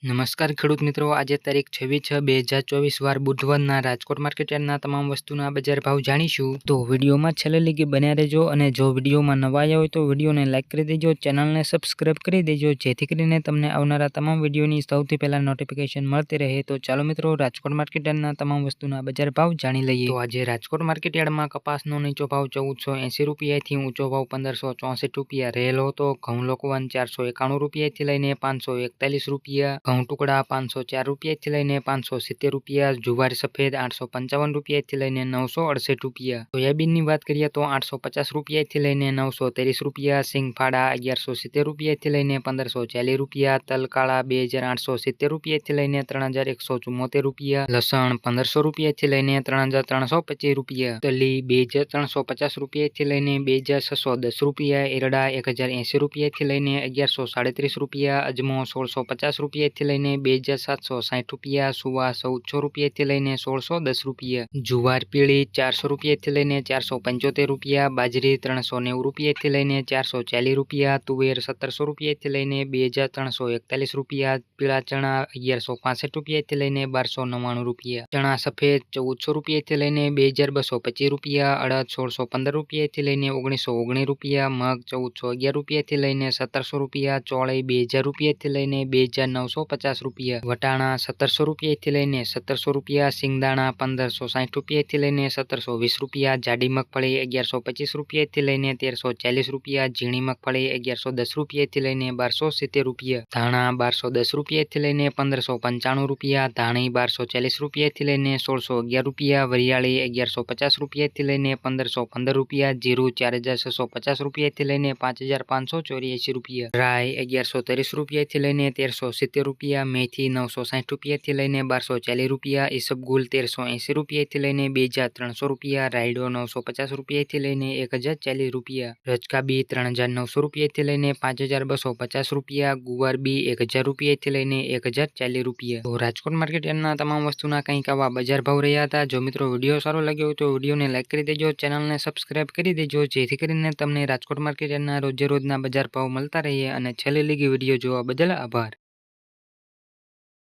નમસ્કાર ખેડૂત મિત્રો, આજે તારીખ 26/6/2024 વાર બુધવારના રાજકોટ માર્કેટ યાર્ડના તમામ વસ્તુના બજાર ભાવ જાણીશું. તો વિડીયોમાં છેલ્લે લગી બન્યા રહેજો અને જો વિડીયોમાં નવા આવ્યા હોય તો વિડીયોને લાઇક કરી દેજો, ચેનલને સબસ્ક્રાઇબ કરી દેજો જેથી કરીને તમને આવનારા તમામ વિડીયોની સૌથી પહેલા નોટિફિકેશન મળતી રહે. તો ચાલો મિત્રો, રાજકોટ માર્કેટ યાર્ડના તમામ વસ્તુના બજાર ભાવ જાણી લઈએ. તો આજે રાજકોટ માર્કેટ યાર્ડમાં કપાસનો નીચો ભાવ 1480 રૂપિયાથી ઊંચો ભાવ 1564 રૂપિયા રહેલો હતો. ઘઉં લોકવન 491 રૂપિયાથી લઈને 541 રૂપિયા, ઘઉં ટુકડા 504 રૂપિયાથી લઈને 570 રૂપિયા, જુવાર સફેદ 855 રૂપિયાથી લઈને 968 રૂપિયા. સોયાબીનની વાત કરીએ તો 850 રૂપિયાથી લઈને 930 રૂપિયા, સિંગફાડા 1170 રૂપિયાથી લઈને 1540 રૂપિયા, તલકાળા 2870 રૂપિયાથી લઈને 3174 રૂપિયા, લસણ 1500 રૂપિયાથી લઈને 3325 રૂપિયા, તલી 2350 રૂપિયાથી લઈને 2610 રૂપિયા, એરડા 1080 રૂપિયાથી લઈને 1137 રૂપિયા, અજમો 1650 રૂપિયાથી લઈને 2760 રૂપિયા, સુવા 1400 રૂપિયાથી લઈને 1610 રૂપિયા, જુવાર પીળી 400 રૂપિયાથી લઈને 475 રૂપિયા, બાજરી 390 રૂપિયાથી લઈને 440 રૂપિયા, તુવેર 1700 રૂપિયાથી લઈને 2341 રૂપિયા, પીળા ચણા 1165 રૂપિયાથી લઈને 1299 રૂપિયા, ચણા સફેદ 1400 રૂપિયાથી લઈને 2225 રૂપિયા, અડદ 1615 રૂપિયાથી લઈને 1919 રૂપિયા, મગ 1411 રૂપિયાથી લઈને 1700 રૂપિયા, ચોળઈ 2000 રૂપિયાથી લઈને 2950 રૂપિયા, વટાણા 1700 રૂપિયાથી લઈને 1700 રૂપિયા, સિંગદાણા 1560 રૂપિયાથી લઈને 1720 રૂપિયા, જાડી મગફળી 1125 રૂપિયાથી લઈને 1340 રૂપિયા, ઝીણી મગફળી 1110 રૂપિયાથી લઈને 1270 રૂપિયા, ધાણા 1210 રૂપિયાથી લઈને 1595 રૂપિયા, ધાણી 1240 રૂપિયાથી લઈને 1611 રૂપિયા, વરિયાળી 1150 રૂપિયાથી લઈને 1515 રૂપિયા, જીરું 4650 રૂપિયાથી લઈને 5584 રૂપિયા, રાઈ 1130 રૂપિયાથી લઈને 1370 રૂપિયા, મેથી 960 રૂપિયાથી લઈને 1240 રૂપિયા, ઈસબગુલ 1380 રૂપિયાથી લઈને 2300 રૂપિયા, રાયડો 950 રૂપિયાથી લઈને 1040 રૂપિયા, રચકા બી 3900 રૂપિયાથી લઈને 5250 રૂપિયા, ગુવાર બી 1000 રૂપિયાથી લઈને 1040 રૂપિયા. તો રાજકોટ માર્કેટ યાર્ડના તમામ વસ્તુના કંઈક આવા બજાર ભાવ રહ્યા હતા. જો મિત્રો વિડીયો સારો લાગ્યો હોય તો વિડીયોને લાઇક કરી દેજો, ચેનલને સબસ્ક્રાઇબ કરી દેજો જેથી કરીને તમને રાજકોટ માર્કેટ યાર્ડના રોજે રોજના બજાર ભાવ મળતા રહે. અને છેલ્લે લગી વિડીયો જોવા બદલ આભાર.